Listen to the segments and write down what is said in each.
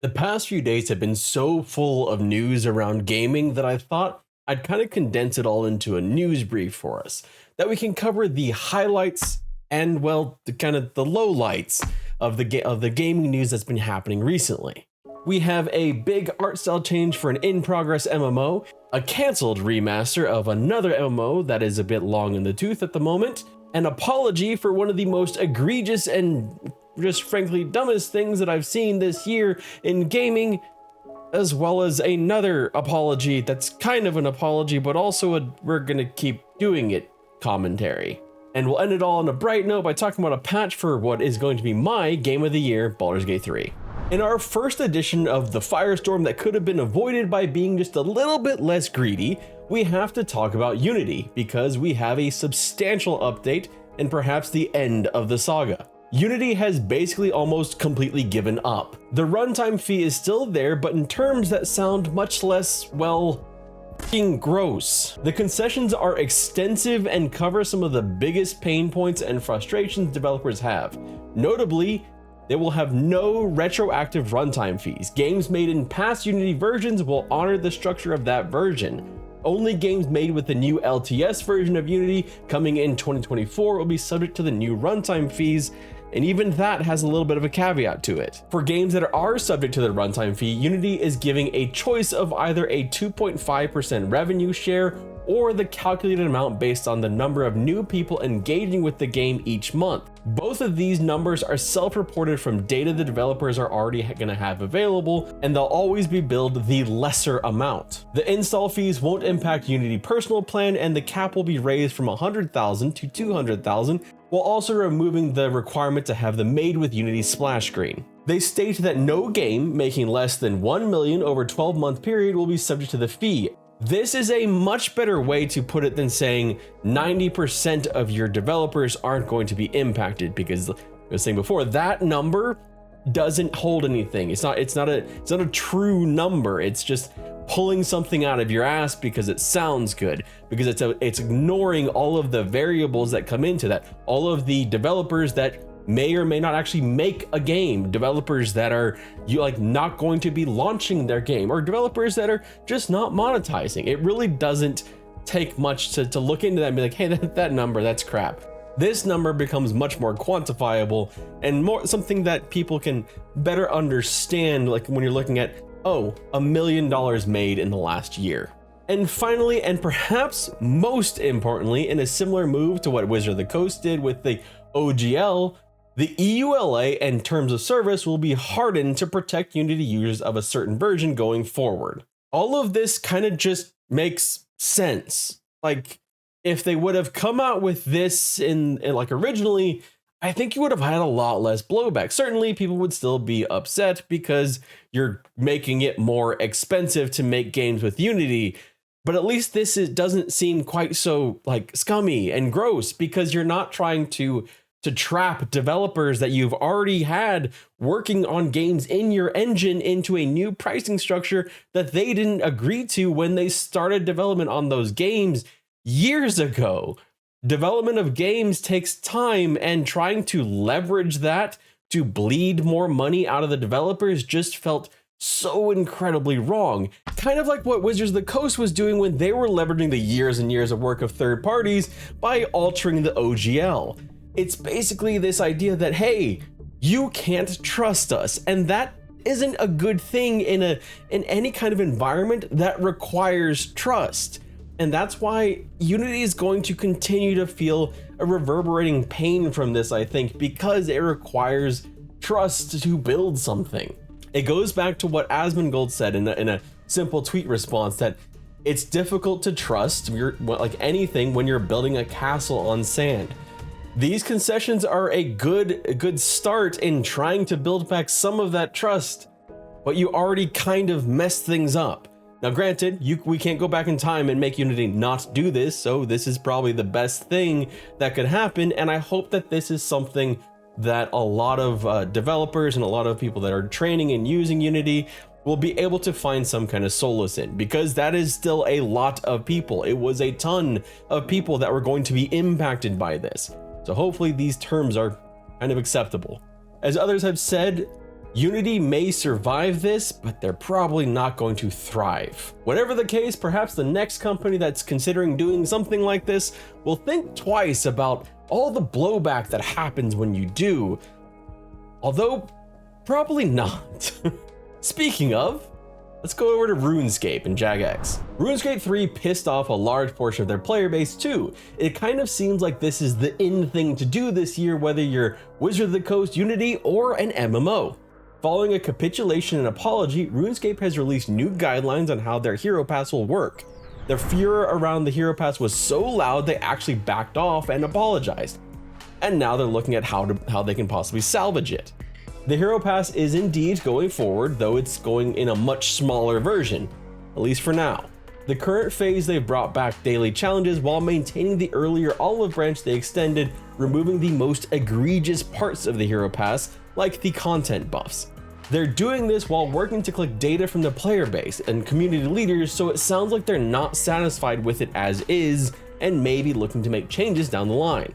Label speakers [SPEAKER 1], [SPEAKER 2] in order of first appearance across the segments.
[SPEAKER 1] The past few days have been so full of news around gaming that I thought I'd kind of condense it all into a news brief for us, that we can cover the highlights and, well, the lowlights of the gaming news that's been happening recently. We have a big art style change for an in-progress MMO, a cancelled remaster of another MMO that is a bit long in the tooth at the moment, an apology for one of the most egregious and just frankly dumbest things that I've seen this year in gaming, as well as another apology that's kind of an apology, but also a we're gonna keep doing it commentary. And we'll end it all on a bright note by talking about a patch for what is going to be my game of the year, Baldur's Gate 3. In our first edition of the firestorm that could have been avoided by being just a little bit less greedy, we have to talk about Unity, because we have a substantial update and perhaps the end of the saga. Unity has basically almost completely given up. The runtime fee is still there, but in terms that sound much less, well, f***ing gross. The concessions are extensive and cover some of the biggest pain points and frustrations developers have. Notably, they will have no retroactive runtime fees. Games made in past Unity versions will honor the structure of that version. Only games made with the new LTS version of Unity coming in 2024 will be subject to the new runtime fees, and even that has a little bit of a caveat to it. For games that are subject to the runtime fee, Unity is giving a choice of either a 2.5% revenue share or the calculated amount based on the number of new people engaging with the game each month. Both of these numbers are self-reported from data the developers are already going to have available, and they'll always be billed the lesser amount. The install fees won't impact Unity personal plan, and the cap will be raised from 100,000 to 200,000, while also removing the requirement to have the Made with Unity splash screen. They state that no game making less than 1 million over a 12-month period will be subject to the fee. This is a much better way to put it than saying 90% of your developers aren't going to be impacted, because I was saying before, that number doesn't hold anything. It's not a true number. It's just pulling something out of your ass because it sounds good, because it's ignoring all of the variables that come into that, all of the developers that may or may not actually make a game, developers that are not going to be launching their game, or developers that are just not monetizing. It really doesn't take much to look into that and be like, hey, that number, that's crap. This number becomes much more quantifiable and more something that people can better understand, like when you're looking at, oh, $1 million made in the last year. And finally, and perhaps most importantly, in a similar move to what Wizard of the Coast did with the OGL, the EULA and terms of service will be hardened to protect Unity users of a certain version going forward. All of this kind of just makes sense. Like, if they would have come out with this in originally, I think you would have had a lot less blowback. Certainly people would still be upset because you're making it more expensive to make games with Unity. But at least this doesn't seem quite so scummy and gross, because you're not trying to trap developers that you've already had working on games in your engine into a new pricing structure that they didn't agree to when they started development on those games years ago. Development of games takes time, and trying to leverage that to bleed more money out of the developers just felt so incredibly wrong. Kind of like what Wizards of the Coast was doing when they were leveraging the years and years of work of third parties by altering the OGL. It's basically this idea that, hey, you can't trust us, and that isn't a good thing in any kind of environment that requires trust. And that's why Unity is going to continue to feel a reverberating pain from this, I think, because it requires trust to build something. It goes back to what Asmongold said in a simple tweet response, that it's difficult to trust anything when you're building a castle on sand. These concessions are a good start in trying to build back some of that trust, but you already kind of messed things up. Now granted, we can't go back in time and make Unity not do this, so this is probably the best thing that could happen, and I hope that this is something that a lot of developers and a lot of people that are training and using Unity will be able to find some kind of solace in, because that is still a lot of people. It was a ton of people that were going to be impacted by this. So hopefully these terms are kind of acceptable. As others have said, Unity may survive this, but they're probably not going to thrive. Whatever the case, perhaps the next company that's considering doing something like this will think twice about all the blowback that happens when you do, although probably not. Speaking of, let's go over to RuneScape and Jagex. RuneScape 3 pissed off a large portion of their player base too. It kind of seems like this is the in thing to do this year, whether you're Wizard of the Coast, Unity, or an MMO. Following a capitulation and apology, RuneScape has released new guidelines on how their Hero Pass will work. The furor around the Hero Pass was so loud they actually backed off and apologized. And now they're looking at how they can possibly salvage it. The Hero Pass is indeed going forward, though it's going in a much smaller version, at least for now. The current phase, they've brought back daily challenges while maintaining the earlier olive branch they extended, removing the most egregious parts of the Hero Pass, like the content buffs. They're doing this while working to collect data from the player base and community leaders, so it sounds like they're not satisfied with it as is and may be looking to make changes down the line.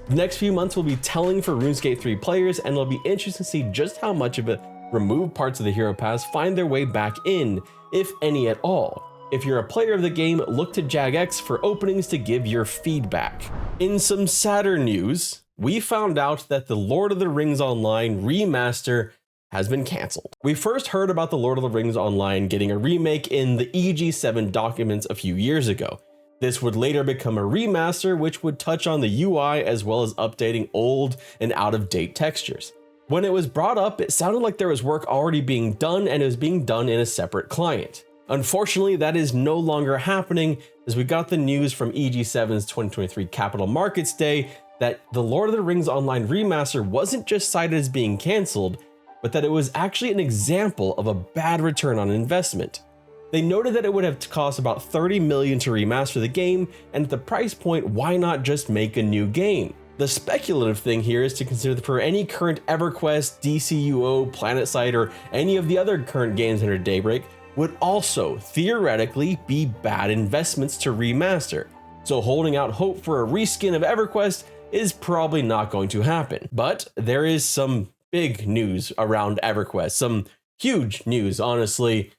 [SPEAKER 1] The next few months will be telling for RuneScape 3 players, and it'll be interesting to see just how much of the removed parts of the Hero Pass find their way back in, if any at all. If you're a player of the game, look to Jagex for openings to give your feedback. In some sadder news, we found out that the Lord of the Rings Online Remaster has been cancelled. We first heard about the Lord of the Rings Online getting a remake in the EG7 documents a few years ago. This would later become a remaster, which would touch on the UI as well as updating old and out-of-date textures. When it was brought up, it sounded like there was work already being done and it was being done in a separate client. Unfortunately, that is no longer happening, as we got the news from EG7's 2023 Capital Markets Day that the Lord of the Rings Online Remaster wasn't just cited as being cancelled, but that it was actually an example of a bad return on investment. They noted that it would have cost about $30 million to remaster the game, and at the price point, why not just make a new game? The speculative thing here is to consider that for any current EverQuest, DCUO, PlanetSide, or any of the other current games under Daybreak would also theoretically be bad investments to remaster. So holding out hope for a reskin of EverQuest is probably not going to happen. But there is some big news around EverQuest, some huge news, honestly,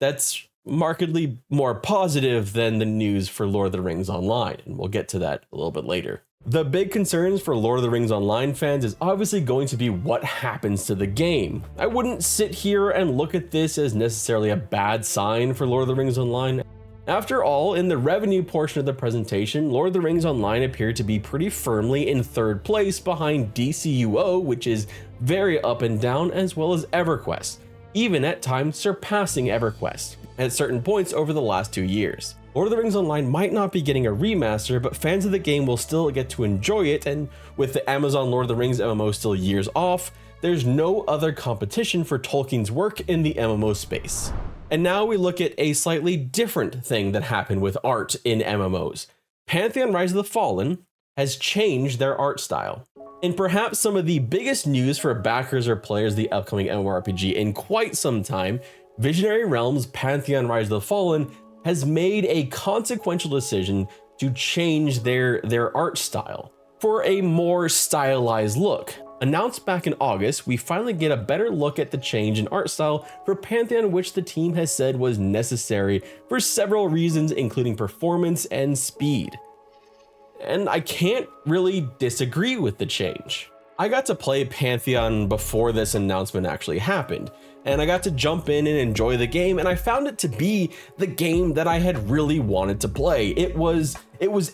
[SPEAKER 1] that's markedly more positive than the news for Lord of the Rings Online, and we'll get to that a little bit later. The big concerns for Lord of the Rings Online fans is obviously going to be what happens to the game. I wouldn't sit here and look at this as necessarily a bad sign for Lord of the Rings Online. After all, in the revenue portion of the presentation, Lord of the Rings Online appeared to be pretty firmly in third place behind DCUO, which is very up and down, as well as EverQuest, even at times surpassing EverQuest at certain points over the last 2 years. Lord of the Rings Online might not be getting a remaster, but fans of the game will still get to enjoy it, and with the Amazon Lord of the Rings MMO still years off, there's no other competition for Tolkien's work in the MMO space. And now we look at a slightly different thing that happened with art in MMOs. Pantheon Rise of the Fallen has changed their art style. In perhaps some of the biggest news for backers or players of the upcoming MMORPG in quite some time, Visionary Realms' Pantheon Rise of the Fallen has made a consequential decision to change their art style for a more stylized look. Announced back in August, we finally get a better look at the change in art style for Pantheon, which the team has said was necessary for several reasons, including performance and speed. And I can't really disagree with the change. I got to play Pantheon before this announcement actually happened, and I got to jump in and enjoy the game, and I found it to be the game that I had really wanted to play. It was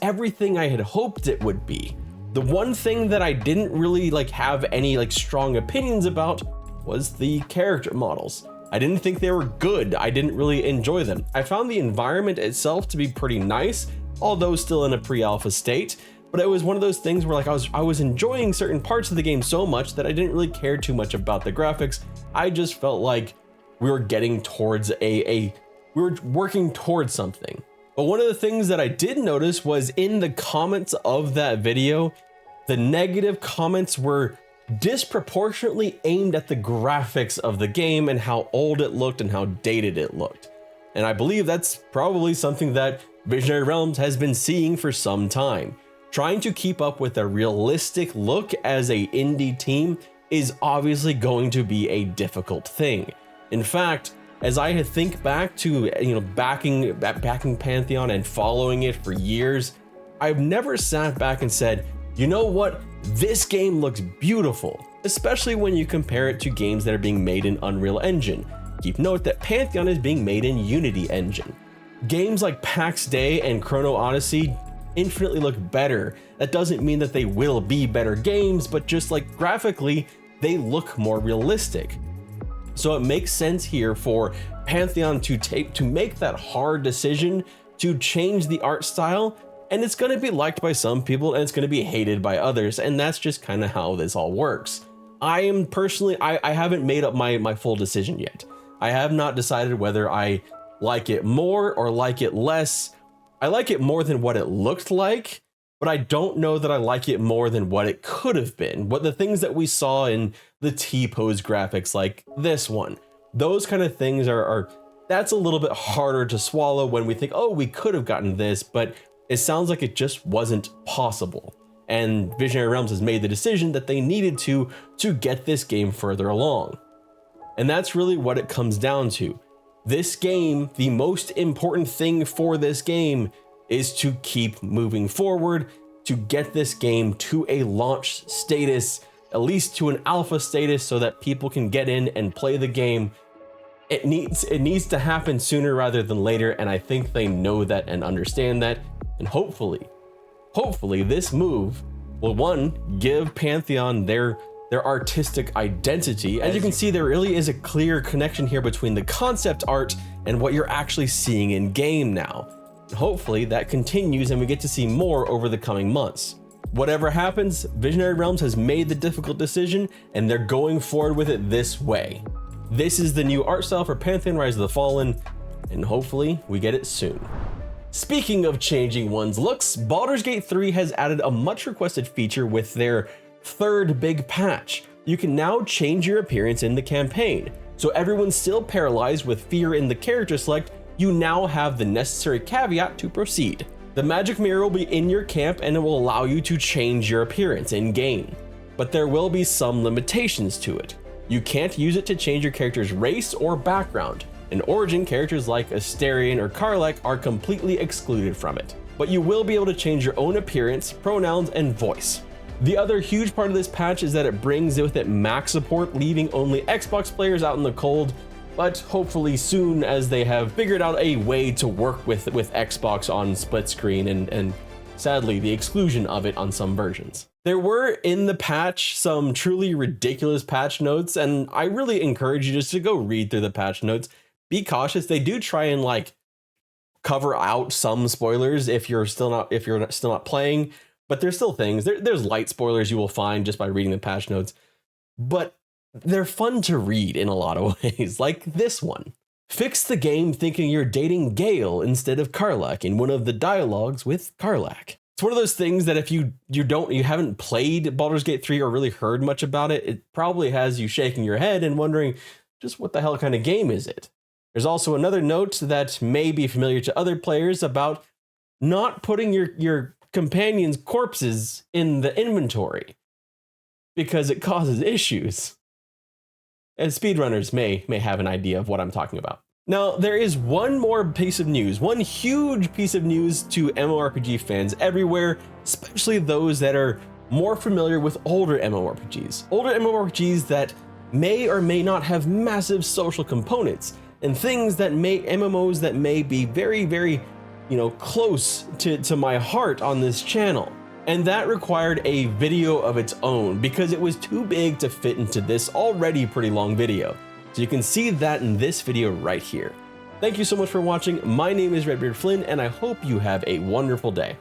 [SPEAKER 1] everything I had hoped it would be. The one thing that I didn't really have any strong opinions about was the character models. I didn't think they were good. I didn't really enjoy them. I found the environment itself to be pretty nice, although still in a pre-alpha state, but it was one of those things where I was enjoying certain parts of the game so much that I didn't really care too much about the graphics. I just felt like we were getting towards we were working towards something. But one of the things that I did notice was in the comments of that video, the negative comments were disproportionately aimed at the graphics of the game and how old it looked and how dated it looked. And I believe that's probably something that Visionary Realms has been seeing for some time. Trying to keep up with a realistic look as an indie team is obviously going to be a difficult thing. In fact, as I think back to backing Pantheon and following it for years, I've never sat back and said, you know what, this game looks beautiful, especially when you compare it to games that are being made in Unreal Engine. Keep note that Pantheon is being made in Unity Engine. Games like PAX Day and Chrono Odyssey infinitely look better. That doesn't mean that they will be better games, but just like graphically, they look more realistic. So it makes sense here for Pantheon to make that hard decision to change the art style, and it's going to be liked by some people and it's going to be hated by others, and that's just kind of how this all works. I am personally, I haven't made up my full decision yet. I have not decided whether I like it more or like it less. I like it more than what it looked like, but I don't know that I like it more than what it could have been. What the things that we saw in the T-pose graphics, like this one, those kind of things that's a little bit harder to swallow when we think, oh, we could have gotten this, but it sounds like it just wasn't possible. And Visionary Realms has made the decision that they needed to get this game further along. And that's really what it comes down to. This game, the most important thing for this game is to keep moving forward, to get this game to a launch status, at least to an alpha status, so that people can get in and play the game. It needs to happen sooner rather than later, and I think they know that and understand that. And hopefully this move will, one, give Pantheon their artistic identity. As you can see, there really is a clear connection here between the concept art and what you're actually seeing in game now. And hopefully that continues and we get to see more over the coming months. Whatever happens, Visionary Realms has made the difficult decision and they're going forward with it this way. This is the new art style for Pantheon Rise of the Fallen, and hopefully we get it soon. Speaking of changing one's looks, Baldur's Gate 3 has added a much requested feature with their third big patch. You can now change your appearance in the campaign. So everyone's still paralyzed with fear in the character select, you now have the necessary caveat to proceed. The magic mirror will be in your camp and it will allow you to change your appearance in game. But there will be some limitations to it. You can't use it to change your character's race or background. In Origin, characters like Asterion or Karlach are completely excluded from it. But you will be able to change your own appearance, pronouns, and voice. The other huge part of this patch is that it brings with it Mac support, leaving only Xbox players out in the cold, but hopefully soon, as they have figured out a way to work with Xbox on split screen and sadly the exclusion of it on some versions. There were in the patch some truly ridiculous patch notes, and I really encourage you just to go read through the patch notes. Be cautious. They do try and like cover out some spoilers if you're still not playing. But there's still things, there's light spoilers you will find just by reading the patch notes, but they're fun to read in a lot of ways, like this one. Fix the game thinking you're dating Gale instead of Karlach in one of the dialogues with Karlach. It's one of those things that if you haven't played Baldur's Gate 3 or really heard much about it, it probably has you shaking your head and wondering just what the hell kind of game is it? There's also another note that may be familiar to other players about not putting your companions' corpses in the inventory because it causes issues. And speedrunners may have an idea of what I'm talking about. Now, there is one more piece of news, one huge piece of news to MMORPG fans everywhere, especially those that are more familiar with older MMORPGs. Older MMORPGs that may or may not have massive social components and things that MMOs that may be very, very close to my heart on this channel. And that required a video of its own because it was too big to fit into this already pretty long video. So you can see that in this video right here. Thank you so much for watching. My name is Redbeard Flynn and I hope you have a wonderful day.